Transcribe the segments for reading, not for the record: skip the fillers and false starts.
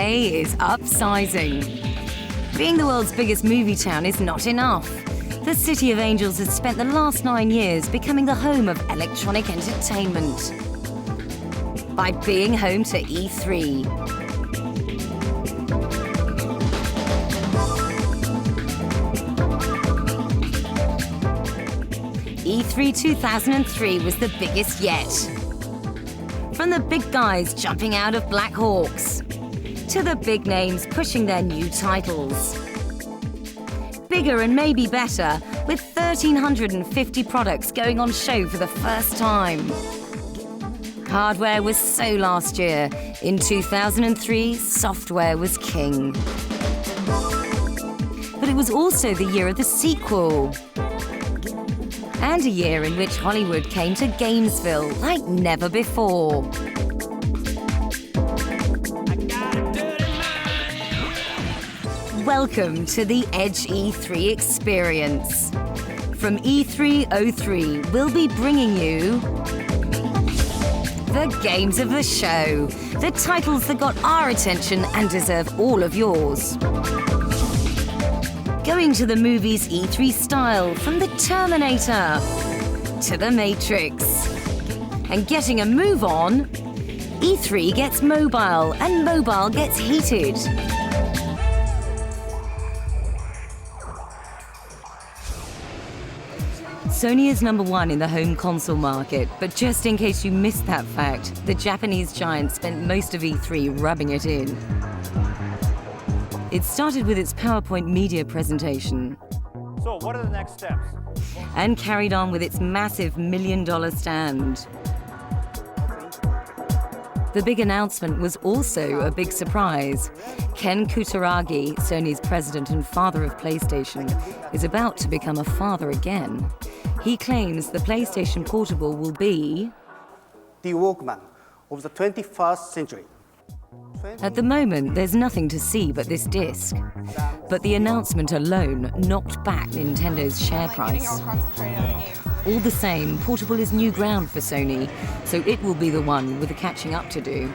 today is upsizing. Being the world's biggest movie town is not enough. The City of Angels has spent the last 9 years becoming the home of electronic entertainment by being home to E3. E3 2003 was the biggest yet. From the big guys jumping out of Black Hawks to the big names pushing their new titles. Bigger and maybe better, with 1,350 products going on show for the first time. Hardware was so last year. In 2003, software was king. But it was also the year of the sequel. And a year in which Hollywood came to Gainesville like never before. Welcome to the Edge E3 experience. From E303, we'll be bringing you the games of the show, the titles that got our attention and deserve all of yours. Going to the movies E3 style, from the Terminator to the Matrix. And getting a move on, E3 gets mobile and mobile gets heated. Sony is #1 in the home console market, but just in case you missed that fact, the Japanese giant spent most of E3 rubbing it in. It started with its PowerPoint media presentation. So what are the next steps? And carried on with its massive $1 million stand. The big announcement was also a big surprise. Ken Kutaragi, Sony's president and father of PlayStation, is about to become a father again. He claims the PlayStation Portable will be the Walkman of the 21st century. At the moment, there's nothing to see but this disc. But the announcement alone knocked back Nintendo's share price. All the same, Portable is new ground for Sony, so it will be the one with the catching up to do.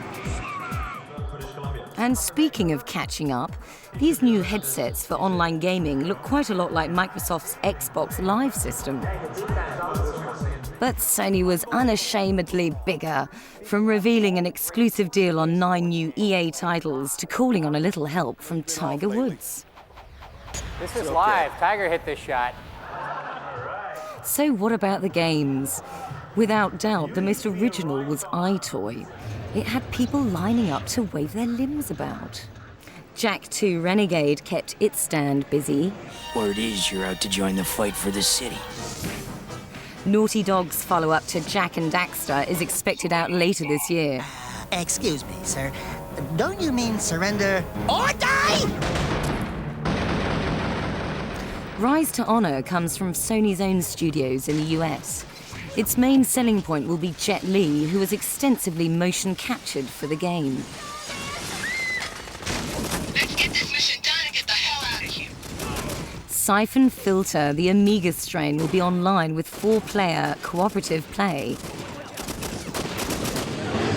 And speaking of catching up, these new headsets for online gaming look quite a lot like Microsoft's Xbox Live system. But Sony was unashamedly bigger, from revealing an exclusive deal on 9 new EA titles to calling on a little help from Tiger Woods. This is live. Tiger hit this shot. So what about the games? Without doubt, the most original was iToy. It had people lining up to wave their limbs about. Jak 2 Renegade kept its stand busy. Word is you're out to join the fight for the city. Naughty Dog's follow-up to Jak and Daxter is expected out later this year. Excuse me, sir. Don't you mean surrender or die? Rise to Honor comes from Sony's own studios in the US. Its main selling point will be Jet Li, who was extensively motion captured for the game. Let's get this mission done and get the hell out of here. Siphon Filter, the Amiga strain, will be online with 4-player cooperative play.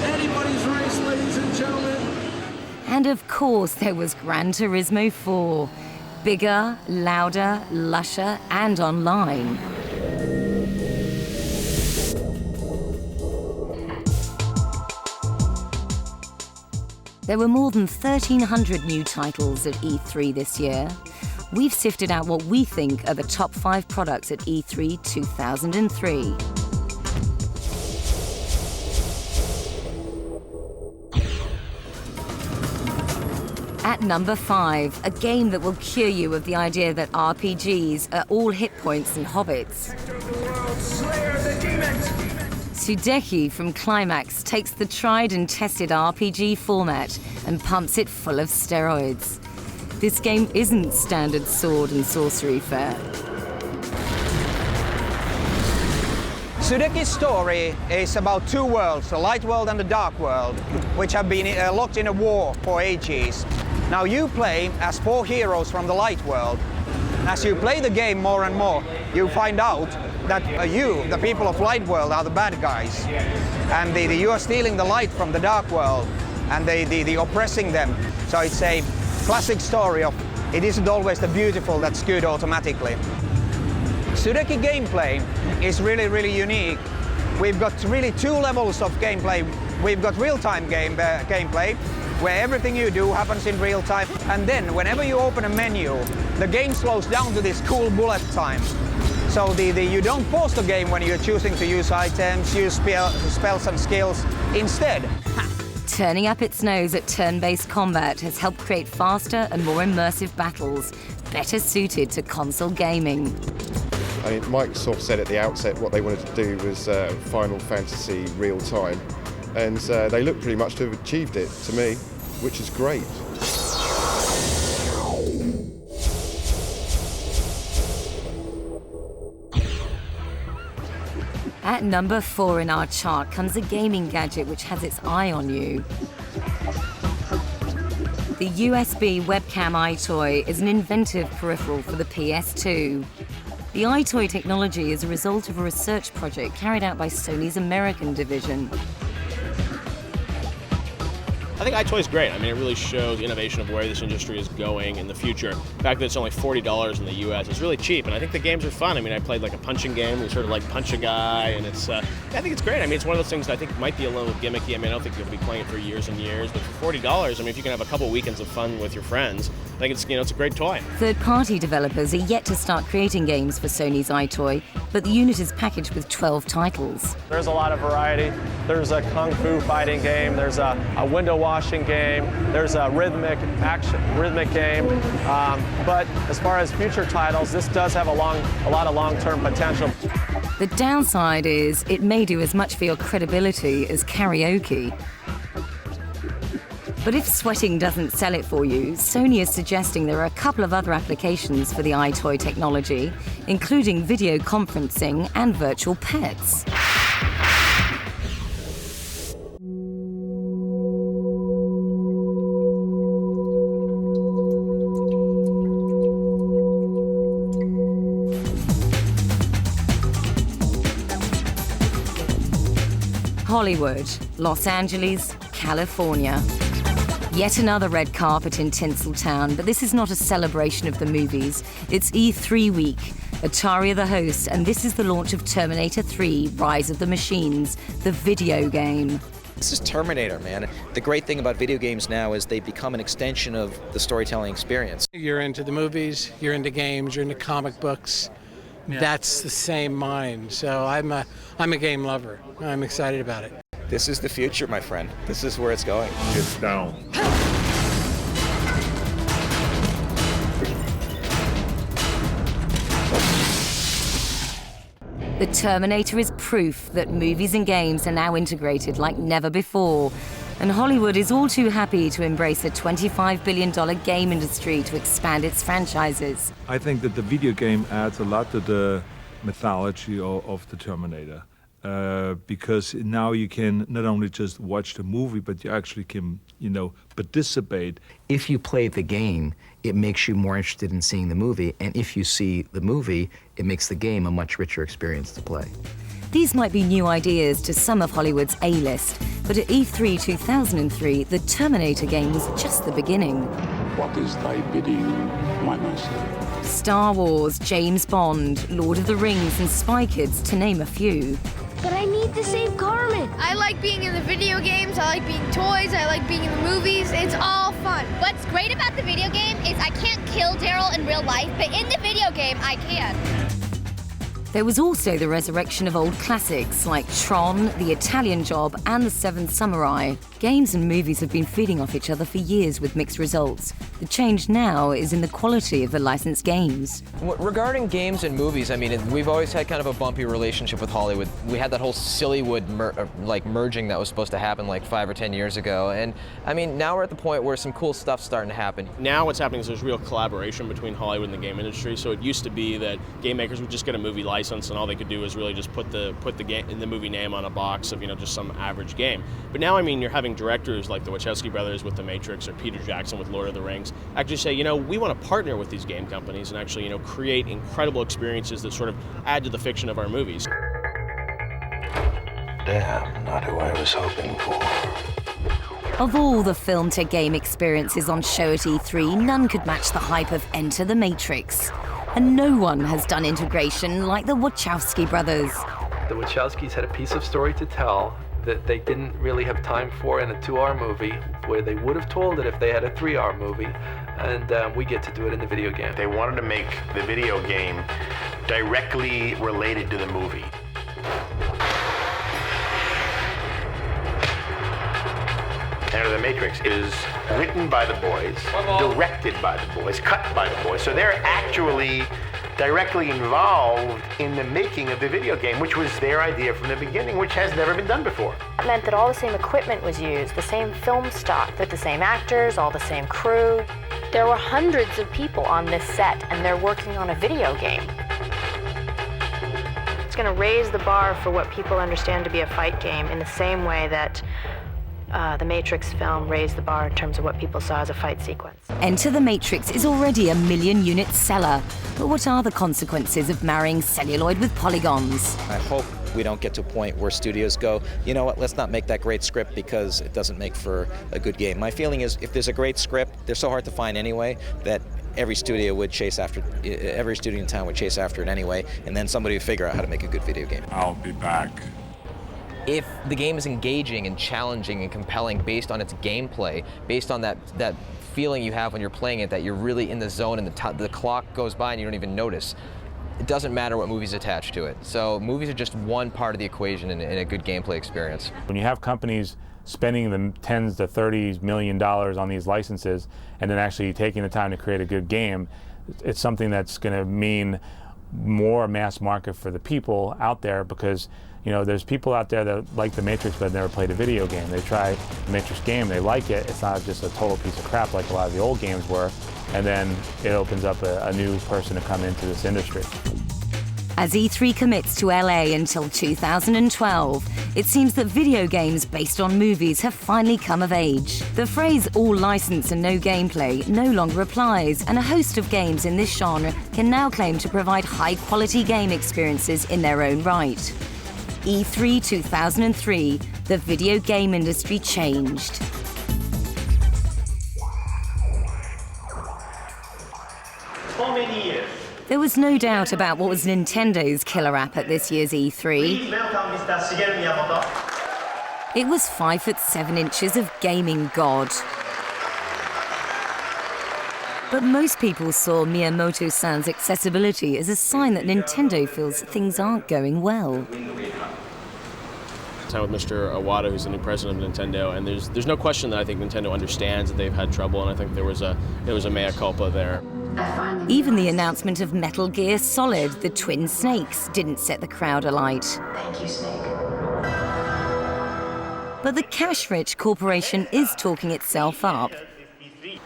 Anybody's race, ladies and gentlemen. And of course, there was Gran Turismo 4. Bigger, louder, lusher, and online. There were more than 1,300 new titles at E3 this year. We've sifted out what we think are the top 5 products at E3 2003. At number 5, a game that will cure you of the idea that RPGs are all hit points and hobbits. Sudeki from Climax takes the tried and tested RPG format and pumps it full of steroids. This game isn't standard sword and sorcery fare. Sudeki's story is about 2 worlds, the light world and the dark world, which have been locked in a war for ages. Now you play as 4 heroes from the light world. As you play the game more and more, you find out that you, the people of light world, are the bad guys. And you are stealing the light from the dark world. and the oppressing them. So it's a classic story of it isn't always the beautiful that's good automatically. Sudeki gameplay is really, really unique. We've got really two levels of gameplay. We've got real-time gameplay, where everything you do happens in real time. And then whenever you open a menu, the game slows down to this cool bullet time. So you don't pause the game when you're choosing to use items, use spells and skills. Instead, Turning up its nose at turn-based combat has helped create faster and more immersive battles, better suited to console gaming. I mean, Microsoft said at the outset what they wanted to do was Final Fantasy real time, and they look pretty much to have achieved it, to me, which is great. At number 4 in our chart comes a gaming gadget which has its eye on you. The USB webcam iToy is an inventive peripheral for the PS2. The iToy technology is a result of a research project carried out by Sony's American division. I think iToy is great. I mean, it really shows the innovation of where this industry is going in the future. The fact that it's only $40 in the US is really cheap, and I think the games are fun. I mean, I played like a punching game. We sort of like punch a guy, and it's, I think it's great. I mean, it's one of those things that I think might be a little gimmicky. I mean, I don't think you'll be playing it for years and years, but for $40, I mean, if you can have a couple weekends of fun with your friends, I think it's, it's a great toy. Third-party developers are yet to start creating games for Sony's iToy, but the unit is packaged with 12 titles. There's a lot of variety. There's a kung fu fighting game. There's a window washing game. There's a rhythmic game. But as far as future titles, this does have a lot of long-term potential. The downside is it may do as much for your credibility as karaoke. But if sweating doesn't sell it for you, Sony is suggesting there are a couple of other applications for the iToy technology, including video conferencing and virtual pets. Hollywood, Los Angeles, California. Yet another red carpet in Tinseltown, but this is not a celebration of the movies. It's E3 week. Atari are the hosts, and this is the launch of Terminator 3, Rise of the Machines, the video game. This is Terminator, man. The great thing about video games now is they become an extension of the storytelling experience. You're into the movies, you're into games, you're into comic books. Yeah. That's the same mind. So I'm a game lover. I'm excited about it. This is the future, my friend. This is where it's going. Get down. The Terminator is proof that movies and games are now integrated like never before. And Hollywood is all too happy to embrace a $25 billion game industry to expand its franchises. I think that the video game adds a lot to the mythology of the Terminator. Because now you can not only just watch the movie, but you actually can, participate. If you play the game, it makes you more interested in seeing the movie, and if you see the movie, it makes the game a much richer experience to play. These might be new ideas to some of Hollywood's A-list, but at E3 2003, the Terminator game was just the beginning. What is thy bidding, my master? Star Wars, James Bond, Lord of the Rings, and Spy Kids, to name a few. But I need to save Carmen. I like being in the video games, I like being toys, I like being in the movies. It's all fun. What's great about the video game is I can't kill Daryl in real life, but in the video game, I can. There was also the resurrection of old classics like Tron, The Italian Job, and The Seventh Samurai. Games and movies have been feeding off each other for years with mixed results. The change now is in the quality of the licensed games. Regarding games and movies, I mean, we've always had kind of a bumpy relationship with Hollywood. We had that whole Sillywood merging that was supposed to happen like 5 or 10 years ago. And I mean, now we're at the point where some cool stuff's starting to happen. Now what's happening is there's real collaboration between Hollywood and the game industry. So it used to be that game makers would just get a movie license and all they could do is really just put the movie name on a box of just some average game. But now, I mean, you're having directors like the Wachowski brothers with The Matrix or Peter Jackson with Lord of the Rings actually say, we want to partner with these game companies and actually, create incredible experiences that sort of add to the fiction of our movies. Damn, not who I was hoping for. Of all the film-to-game experiences on show at E3, none could match the hype of Enter the Matrix. And no one has done integration like the Wachowski brothers. The Wachowskis had a piece of story to tell that they didn't really have time for in a 2-hour movie, where they would have told it if they had a 3-hour movie, and we get to do it in the video game. They wanted to make the video game directly related to the movie. Enter the Matrix is written by the boys, directed by the boys, cut by the boys, so they're actually directly involved in the making of the video game, which was their idea from the beginning, which has never been done before. That meant that all the same equipment was used, the same film stock, with the same actors, all the same crew. There were hundreds of people on this set, and they're working on a video game. It's going to raise the bar for what people understand to be a fight game in the same way that the Matrix film raised the bar in terms of what people saw as a fight sequence. Enter the Matrix is already a million-unit seller. But what are the consequences of marrying celluloid with polygons? I hope we don't get to a point where studios go, you know what, let's not make that great script because it doesn't make for a good game. My feeling is if there's a great script, they're so hard to find anyway, that every studio in town would chase after it anyway, and then somebody would figure out how to make a good video game. I'll be back. If the game is engaging and challenging and compelling based on its gameplay, based on that feeling you have when you're playing it, that you're really in the zone and the clock goes by and you don't even notice, it doesn't matter what movie's attached to it. So movies are just one part of the equation in a good gameplay experience. When you have companies spending the tens to $30 million on these licenses and then actually taking the time to create a good game, it's something that's going to mean more mass market for the people out there, because you know, there's people out there that like the Matrix but have never played a video game. They try the Matrix game, they like it. It's not just a total piece of crap like a lot of the old games were. And then it opens up a new person to come into this industry. As E3 commits to LA until 2012, it seems that video games based on movies have finally come of age. The phrase all license and no gameplay no longer applies, and a host of games in this genre can now claim to provide high-quality game experiences in their own right. E3 2003, the video game industry changed. For many years. There was no doubt about what was Nintendo's killer app at this year's E3. Please welcome Mr. Shigeru Miyamoto. It was 5'7" of gaming god. But most people saw Miyamoto-san's accessibility as a sign that Nintendo feels things aren't going well. Time with Mr. Iwata, who's the new president of Nintendo, and there's no question that I think Nintendo understands that they've had trouble, and I think there was a mea culpa there. Even the announcement of Metal Gear Solid, the Twin Snakes, didn't set the crowd alight. Thank you, Snake. But the cash-rich corporation is talking itself up.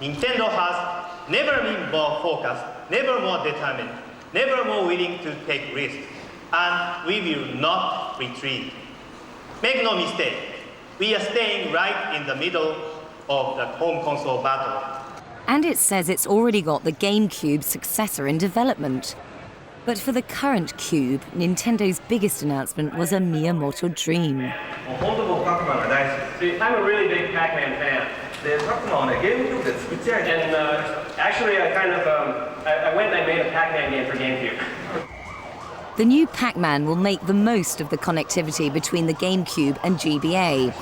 Nintendo has never been more focused, never more determined, never more willing to take risks, and we will not retreat. Make no mistake, we are staying right in the middle of the home console battle. And it says it's already got the GameCube's successor in development. But for the current Cube, Nintendo's biggest announcement was a Miyamoto dream. I'm a really big Pac-Man fan. And actually, I went and I made a Pac-Man game for GameCube. The new Pac-Man will make the most of the connectivity between the GameCube and GBA.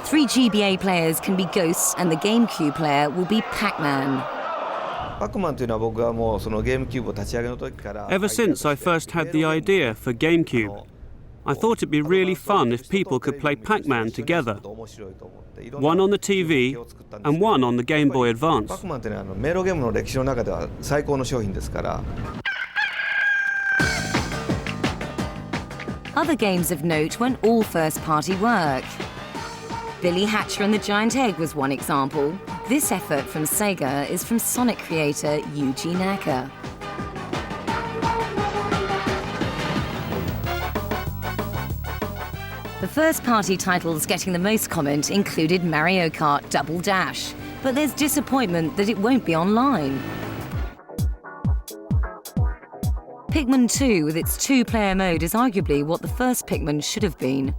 3 GBA players can be Ghosts, and the GameCube player will be Pac-Man. Ever since I first had the idea for GameCube, I thought it'd be really fun if people could play Pac-Man together. One on the TV and one on the Game Boy Advance. Other games of note weren't all first-party work. Billy Hatcher and the Giant Egg was one example. This effort from Sega is from Sonic creator Yuji Naka. The first-party titles getting the most comment included Mario Kart Double Dash, but there's disappointment that it won't be online. Pikmin 2 with its 2-player mode is arguably what the first Pikmin should have been.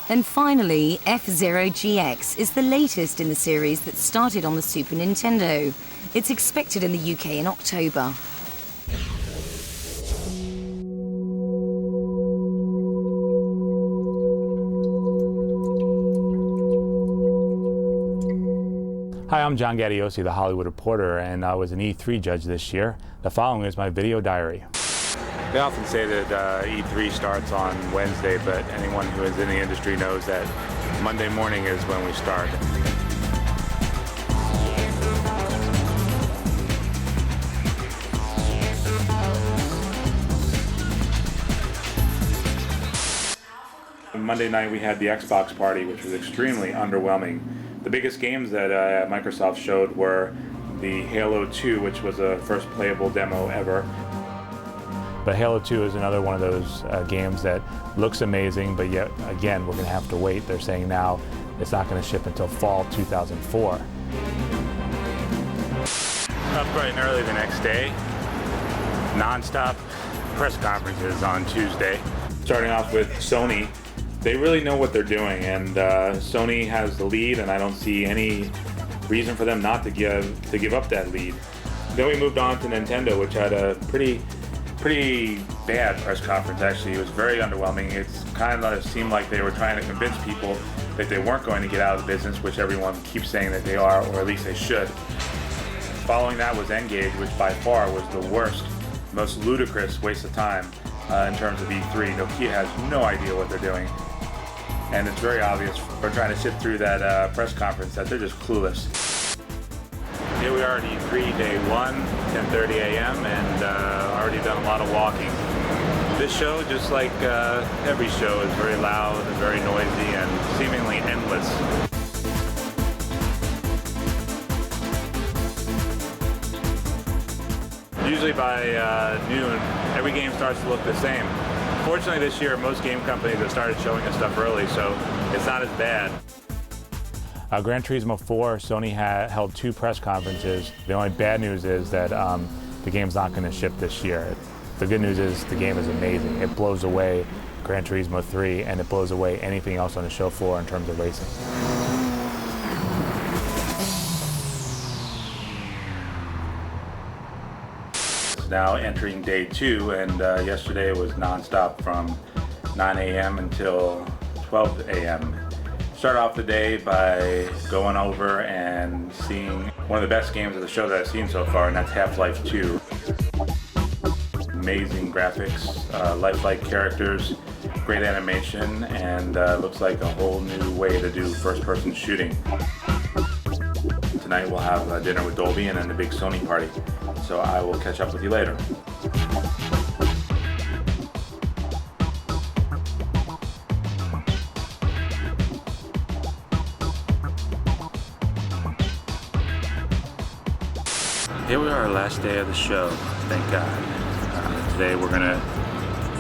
And finally, F-Zero GX is the latest in the series that started on the Super Nintendo. It's expected in the UK in October. Hi, I'm John Gaddiosi, the Hollywood Reporter, and I was an E3 judge this year. The following is my video diary. They often say that E3 starts on Wednesday, but anyone who is in the industry knows that Monday morning is when we start. Monday night we had the Xbox party, which was extremely underwhelming. The biggest games that Microsoft showed were the Halo 2, which was the first playable demo ever. But Halo 2 is another one of those games that looks amazing, but yet again we're going to have to wait. They're saying now it's not going to ship until fall 2004. Up bright and early the next day, non-stop press conferences on Tuesday. Starting off with Sony. They really know what they're doing, and Sony has the lead, and I don't see any reason for them not to give up that lead. Then we moved on to Nintendo, which had a pretty bad press conference. Actually, it was very underwhelming. It's kind of seemed like they were trying to convince people that they weren't going to get out of the business, which everyone keeps saying that they are, or at least they should. Following that was Engage, which by far was the worst, most ludicrous waste of time in terms of E3. Nokia has no idea what they're doing. And it's very obvious for trying to sit through that press conference that they're just clueless. Here we are at E3 day 1, 10:30 a.m. and already done a lot of walking. This show, just like every show, is very loud and very noisy and seemingly endless. Usually by noon, every game starts to look the same. Fortunately this year, most game companies have started showing us stuff early, so it's not as bad. Gran Turismo 4, Sony held 2 press conferences. The only bad news is that the game's not going to ship this year. The good news is the game is amazing. It blows away Gran Turismo 3, and it blows away anything else on the show floor in terms of racing. Now entering day 2, and yesterday was non-stop from 9 a.m. until 12 a.m. Start off the day by going over and seeing one of the best games of the show that I've seen so far, and that's Half-Life 2. Amazing graphics, lifelike characters, great animation, and looks like a whole new way to do first-person shooting. Tonight we'll have dinner with Dolby and then the big Sony party. So I will catch up with you later. Here we are, last day of the show, thank God. Today we're gonna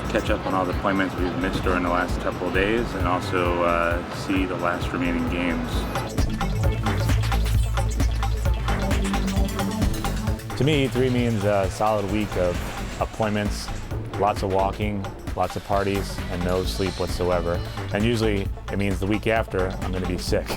catch up on all the appointments we've missed during the last couple of days and also see the last remaining games. To me, E3 means a solid week of appointments, lots of walking, lots of parties, and no sleep whatsoever. And usually it means the week after I'm going to be sick.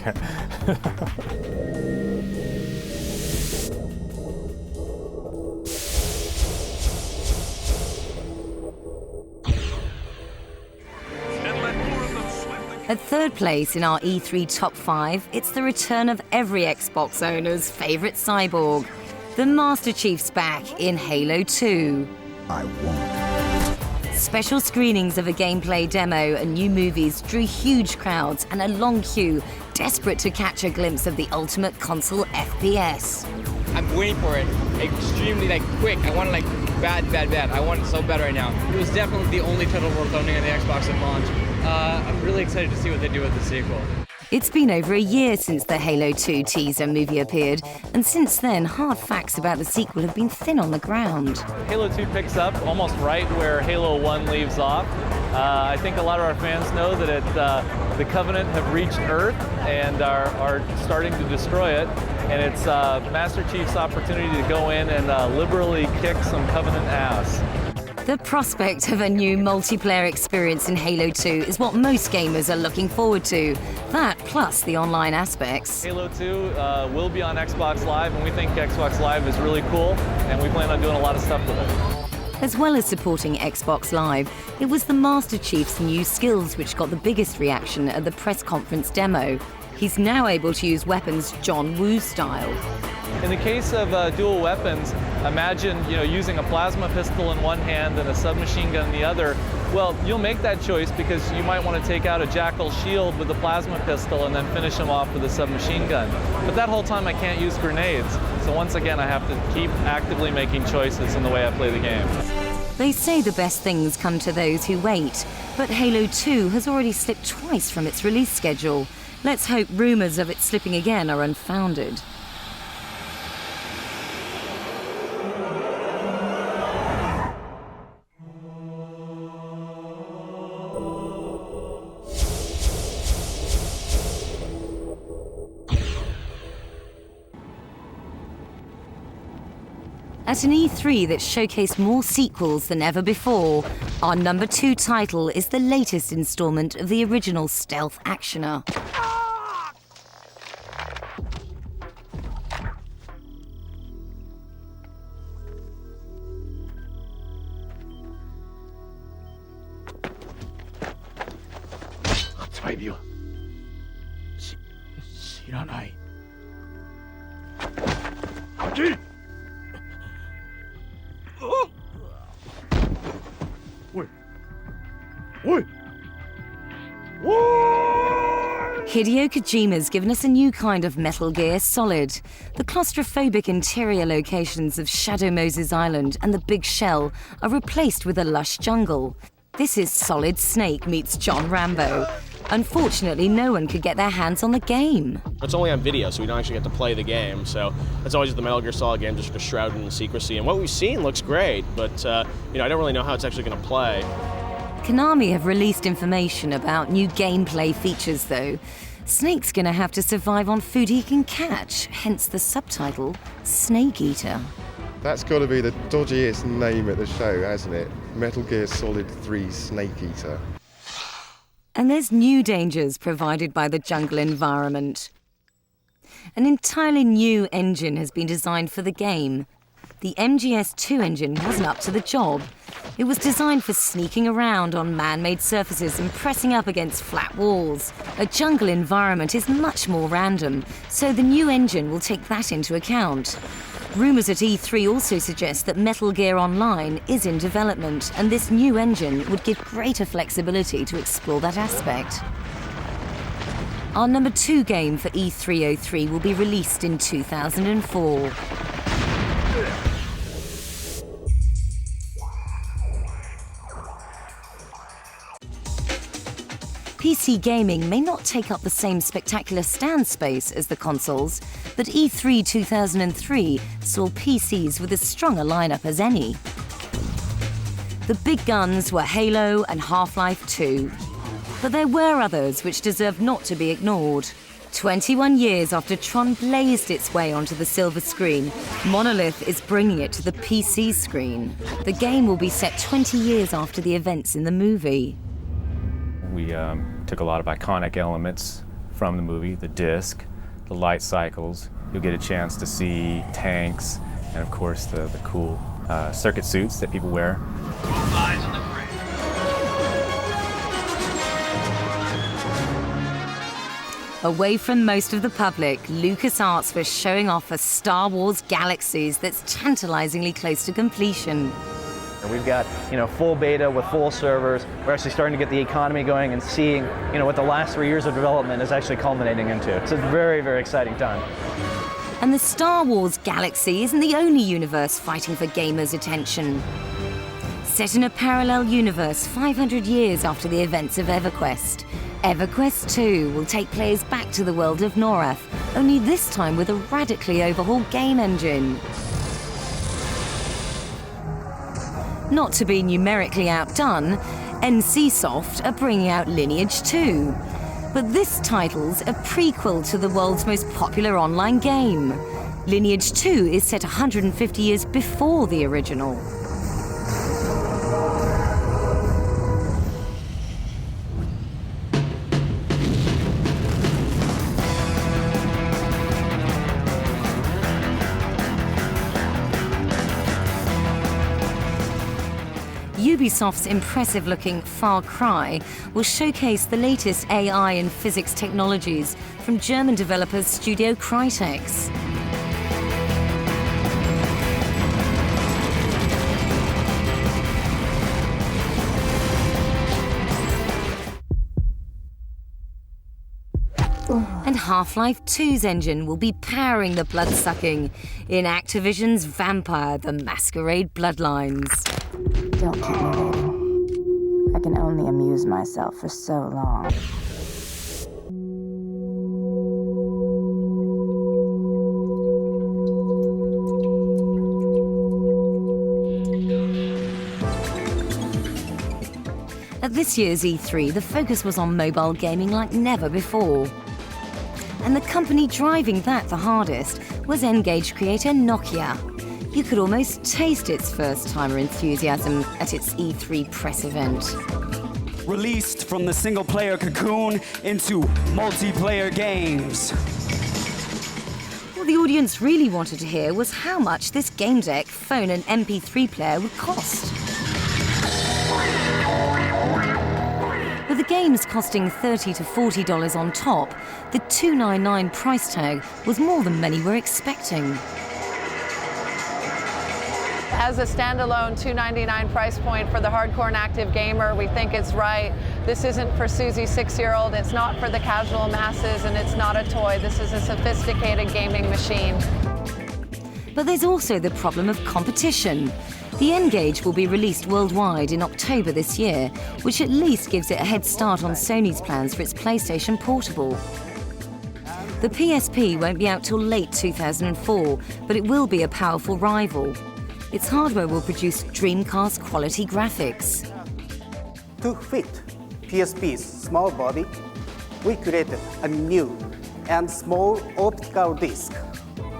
At third place in our E3 top 5, it's the return of every Xbox owner's favorite cyborg. The Master Chief's back in Halo 2. I won't. Special screenings of a gameplay demo and new movies drew huge crowds and a long queue, desperate to catch a glimpse of the ultimate console FPS. I'm waiting for it extremely quick. I want it bad. I want it so bad right now. It was definitely the only title worth owning on the Xbox at launch. I'm really excited to see what they do with the sequel. It's been over a year since the Halo 2 teaser movie appeared, and since then, hard facts about the sequel have been thin on the ground. Halo 2 picks up almost right where Halo 1 leaves off. I think a lot of our fans know that the Covenant have reached Earth and are starting to destroy it, and it's Master Chief's opportunity to go in and liberally kick some Covenant ass. The prospect of a new multiplayer experience in Halo 2 is what most gamers are looking forward to. That plus the online aspects. Halo 2 will be on Xbox Live, and we think Xbox Live is really cool, and we plan on doing a lot of stuff with it. As well as supporting Xbox Live, it was the Master Chief's new skills which got the biggest reaction at the press conference demo. He's now able to use weapons John Woo style. In the case of dual weapons, imagine using a plasma pistol in one hand and a submachine gun in the other. Well, you'll make that choice because you might want to take out a Jackal shield with a plasma pistol and then finish him off with a submachine gun. But that whole time I can't use grenades. So once again, I have to keep actively making choices in the way I play the game. They say the best things come to those who wait, but Halo 2 has already slipped twice from its release schedule. Let's hope rumors of it slipping again are unfounded. At an E3 that showcased more sequels than ever before, our #2 title is the latest installment of the original stealth actioner. Hideo Kojima's given us a new kind of Metal Gear Solid. The claustrophobic interior locations of Shadow Moses Island and the Big Shell are replaced with a lush jungle. This is Solid Snake meets John Rambo. Unfortunately, no one could get their hands on the game. It's only on video, so we don't actually get to play the game. So it's always the Metal Gear Solid game, just sort of shrouded in secrecy. And what we've seen looks great, but I don't really know how it's actually going to play. Konami have released information about new gameplay features, though. Snake's gonna have to survive on food he can catch, hence the subtitle, Snake Eater. That's got to be the dodgiest name at the show, hasn't it? Metal Gear Solid 3 Snake Eater. And there's new dangers provided by the jungle environment. An entirely new engine has been designed for the game. The MGS2 engine wasn't up to the job. It was designed for sneaking around on man-made surfaces and pressing up against flat walls. A jungle environment is much more random, so the new engine will take that into account. Rumors at E3 also suggest that Metal Gear Online is in development, and this new engine would give greater flexibility to explore that aspect. Our #2 game for E303 will be released in 2004. PC gaming may not take up the same spectacular stand space as the consoles, but E3 2003 saw PCs with as strong a lineup as any. The big guns were Halo and Half-Life 2, but there were others which deserve not to be ignored. 21 years after Tron blazed its way onto the silver screen, Monolith is bringing it to the PC screen. The game will be set 20 years after the events in the movie. We took a lot of iconic elements from the movie, the disc, the light cycles. You'll get a chance to see tanks and, of course, the cool circuit suits that people wear. Eyes on the bridge. Away from most of the public, LucasArts was showing off a Star Wars Galaxies that's tantalizingly close to completion. We've got, full beta with full servers. We're actually starting to get the economy going and seeing, what the last 3 years of development is actually culminating into. It's a very, very exciting time. And the Star Wars Galaxy isn't the only universe fighting for gamers' attention. Set in a parallel universe 500 years after the events of EverQuest, EverQuest 2 will take players back to the world of Norath, only this time with a radically overhauled game engine. Not to be numerically outdone, NCSoft are bringing out Lineage 2. But this title's a prequel to the world's most popular online game. Lineage 2 is set 150 years before the original. Ubisoft's impressive-looking Far Cry will showcase the latest AI and physics technologies from German developers Studio Crytek's. And Half-Life 2's engine will be powering the blood-sucking in Activision's Vampire: The Masquerade Bloodlines. Don't keep me waiting. I can only amuse myself for so long. At this year's E3, the focus was on mobile gaming like never before. And the company driving that the hardest was N-Gage creator Nokia. You could almost taste its first-timer enthusiasm at its E3 press event. Released from the single-player cocoon into multiplayer games. What the audience really wanted to hear was how much this game deck, phone and MP3 player would cost. With the games costing $30 to $40 on top, the $299 price tag was more than many were expecting. As a standalone $299 price point for the hardcore and active gamer, we think it's right. This isn't for Susie's 6-year-old, it's not for the casual masses, and it's not a toy. This is a sophisticated gaming machine. But there's also the problem of competition. The N-Gage will be released worldwide in October this year, which at least gives it a head start on Sony's plans for its PlayStation Portable. The PSP won't be out till late 2004, but it will be a powerful rival. Its hardware will produce Dreamcast quality graphics. To fit PSP's small body, we created a new and small optical disc.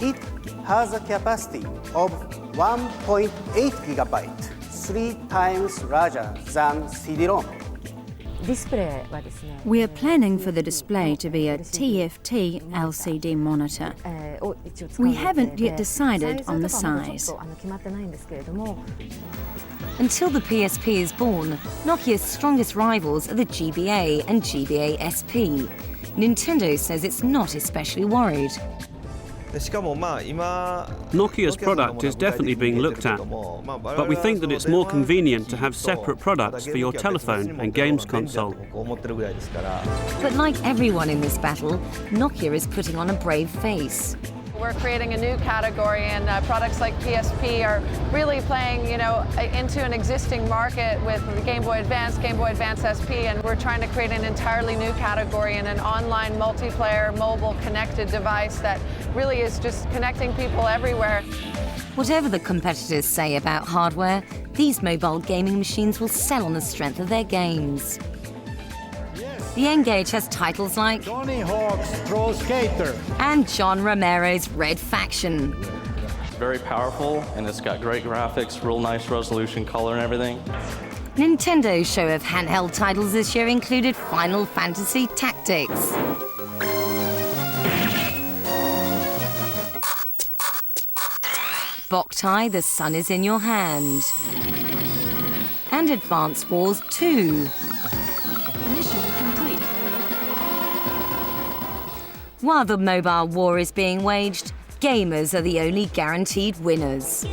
It has a capacity of 1.8 gigabyte, 3 times larger than CD-ROM. We are planning for the display to be a TFT LCD monitor. We haven't yet decided on the size. Until the PSP is born, Nokia's strongest rivals are the GBA and GBA SP. Nintendo says it's not especially worried. Nokia's product is definitely being looked at, but we think that it's more convenient to have separate products for your telephone and games console. But like everyone in this battle, Nokia is putting on a brave face. We're creating a new category, and products like PSP are really playing, into an existing market with the Game Boy Advance SP, and we're trying to create an entirely new category in an online multiplayer mobile connected device that really is just connecting people everywhere. Whatever the competitors say about hardware, these mobile gaming machines will sell on the strength of their games. The N-Gage has titles like Tony Hawk's Pro Skater and John Romero's Red Faction. It's very powerful, and it's got great graphics, real nice resolution, color, and everything. Nintendo's show of handheld titles this year included Final Fantasy Tactics, Boktai: The Sun Is in Your Hand, and Advance Wars 2. While the mobile war is being waged, gamers are the only guaranteed winners.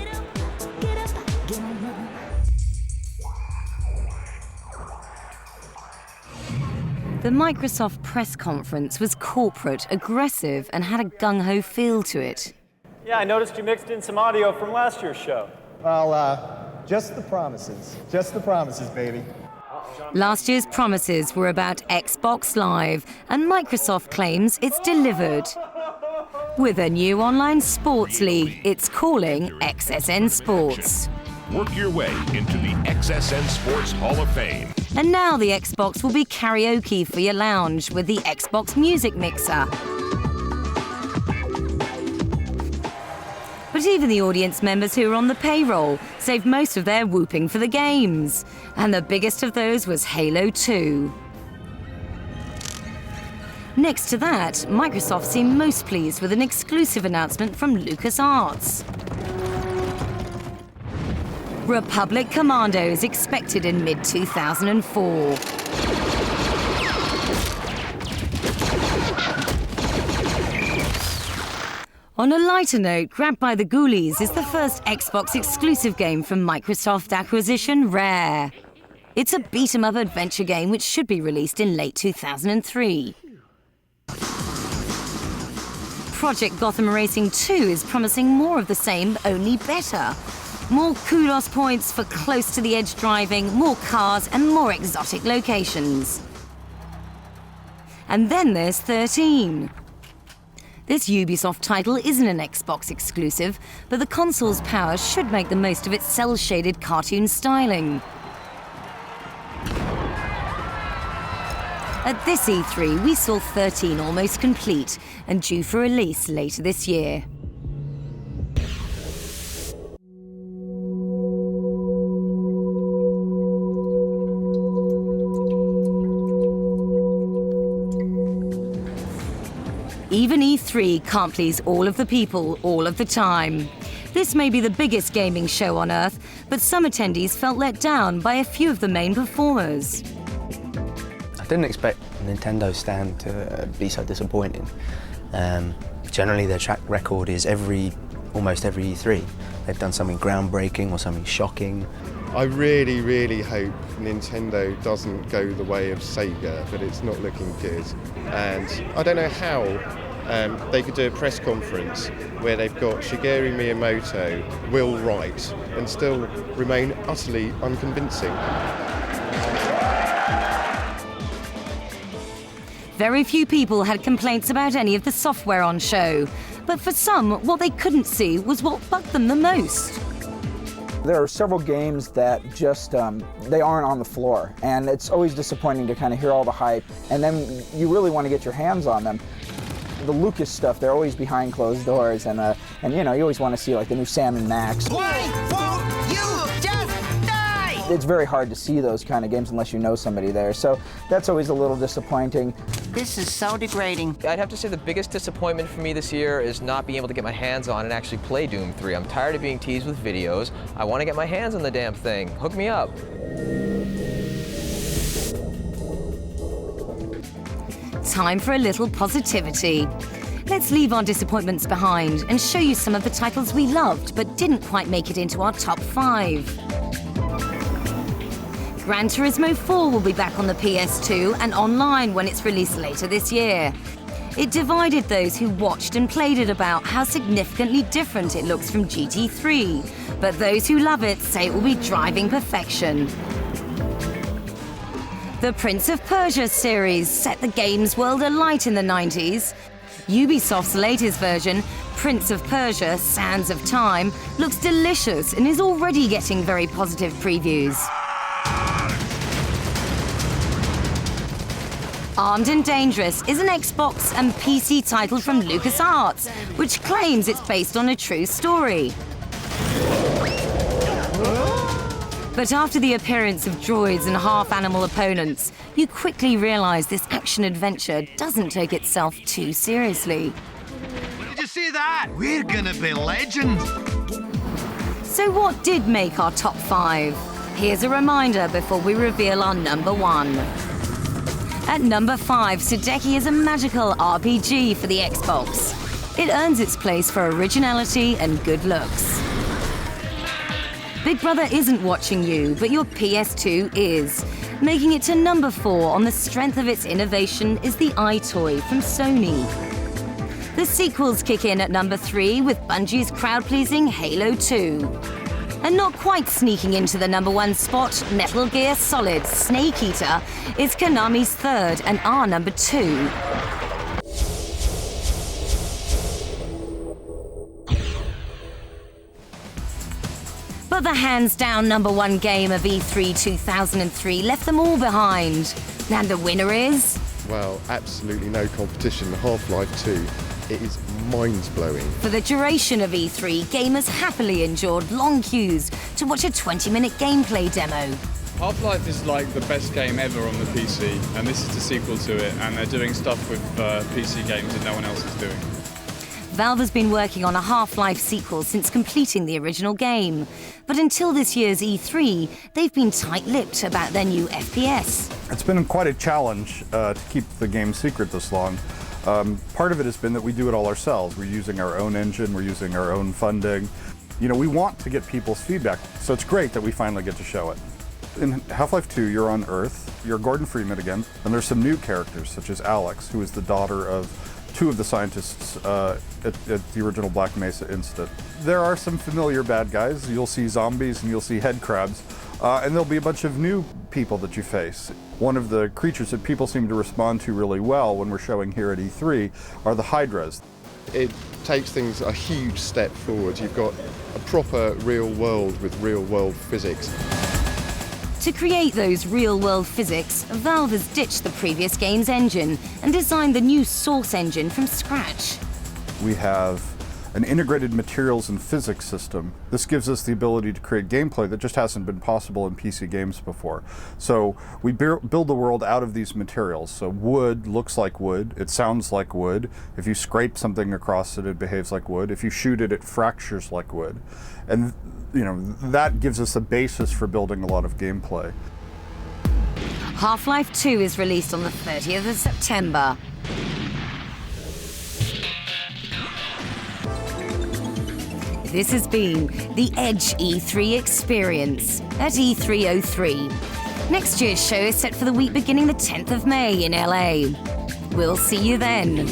The Microsoft press conference was corporate, aggressive, and had a gung-ho feel to it. Yeah, I noticed you mixed in some audio from last year's show. Well, just the promises. Just the promises, baby. Last year's promises were about Xbox Live, and Microsoft claims it's delivered. With a new online sports league it's calling XSN Sports. Work your way into the XSN Sports Hall of Fame. And now the Xbox will be karaoke for your lounge with the Xbox Music Mixer. But even the audience members who were on the payroll saved most of their whooping for the games. And the biggest of those was Halo 2. Next to that, Microsoft seemed most pleased with an exclusive announcement from LucasArts. Republic Commando is expected in mid-2004. On a lighter note, Grabbed by the Ghoulies is the first Xbox exclusive game from Microsoft acquisition Rare. It's a beat-em-up adventure game which should be released in late 2003. Project Gotham Racing 2 is promising more of the same, only better. More kudos points for close-to-the-edge driving, more cars and more exotic locations. And then there's 13. This Ubisoft title isn't an Xbox exclusive, but the console's power should make the most of its cel-shaded cartoon styling. At this E3, we saw 13 almost complete and due for release later this year. Even E3 can't please all of the people all of the time. This may be the biggest gaming show on Earth, but some attendees felt let down by a few of the main performers. I didn't expect Nintendo's stand to be so disappointing. Generally, their track record is almost every E3. They've done something groundbreaking or something shocking. I really, really hope Nintendo doesn't go the way of Sega, but it's not looking good. And I don't know how they could do a press conference where they've got Shigeru Miyamoto, Will Wright, and still remain utterly unconvincing. Very few people had complaints about any of the software on show, but for some, what they couldn't see was what bugged them the most. There are several games that just, they aren't on the floor, and it's always disappointing to kind of hear all the hype, and then you really want to get your hands on them. The Lucas stuff, they're always behind closed doors, and you know, you always want to see like the new Sam & Max. Why won't you just die? It's very hard to see those kind of games unless you know somebody there, so that's always a little disappointing. This is so degrading. I'd have to say the biggest disappointment for me this year is not being able to get my hands on and actually play Doom 3. I'm tired of being teased with videos. I want to get my hands on the damn thing. Hook me up. Time for a little positivity. Let's leave our disappointments behind and show you some of the titles we loved but didn't quite make it into our top 5. Gran Turismo 4 will be back on the PS2 and online when it's released later this year. It divided those who watched and played it about how significantly different it looks from GT3, but those who love it say it will be driving perfection. The Prince of Persia series set the games world alight in the 90s. Ubisoft's latest version, Prince of Persia: Sands of Time, looks delicious and is already getting very positive previews. Armed and Dangerous is an Xbox and PC title from LucasArts, which claims it's based on a true story. But after the appearance of droids and half-animal opponents, you quickly realize this action-adventure doesn't take itself too seriously. Did you see that? We're gonna be legends. So what did make our top 5? Here's a reminder before we reveal our number 1. At number 5, Sudeki is a magical RPG for the Xbox. It earns its place for originality and good looks. Big Brother isn't watching you, but your PS2 is. Making it to number 4 on the strength of its innovation is the iToy from Sony. The sequels kick in at number 3 with Bungie's crowd-pleasing Halo 2. And not quite sneaking into the number 1 spot, Metal Gear Solid Snake Eater is Konami's 3rd and our number 2. But the hands-down number 1 game of E3 2003 left them all behind. And the winner is... Well, absolutely no competition. Half-Life 2. It is mind-blowing. For the duration of E3, gamers happily endured long queues to watch a 20-minute gameplay demo. Half-Life is like the best game ever on the PC, and this is the sequel to it, and they're doing stuff with PC games that no one else is doing. Valve has been working on a Half-Life sequel since completing the original game. But until this year's E3, they've been tight-lipped about their new FPS. It's been quite a challenge to keep the game secret this long. Part of it has been that we do it all ourselves. We're using our own engine, we're using our own funding. You know, we want to get people's feedback, so it's great that we finally get to show it. In Half-Life 2, you're on Earth, you're Gordon Freeman again, and there's some new characters, such as Alex, who is the daughter of two of the scientists at the original Black Mesa incident. There are some familiar bad guys. You'll see zombies and you'll see head crabs, and there'll be a bunch of new people that you face. One of the creatures that people seem to respond to really well when we're showing here at E3 are the Hydras. It takes things a huge step forward. You've got a proper real world with real world physics. To create those real-world physics, Valve has ditched the previous game's engine and designed the new Source engine from scratch. We have an integrated materials and physics system. This gives us the ability to create gameplay that just hasn't been possible in PC games before. So we build the world out of these materials. So wood looks like wood, it sounds like wood. If you scrape something across it, it behaves like wood. If you shoot it, it fractures like wood. And you know, that gives us a basis for building a lot of gameplay. Half-Life 2 is released on the 30th of September. This has been the Edge E3 experience at E303. Next year's show is set for the week beginning the 10th of May in LA. We'll see you then.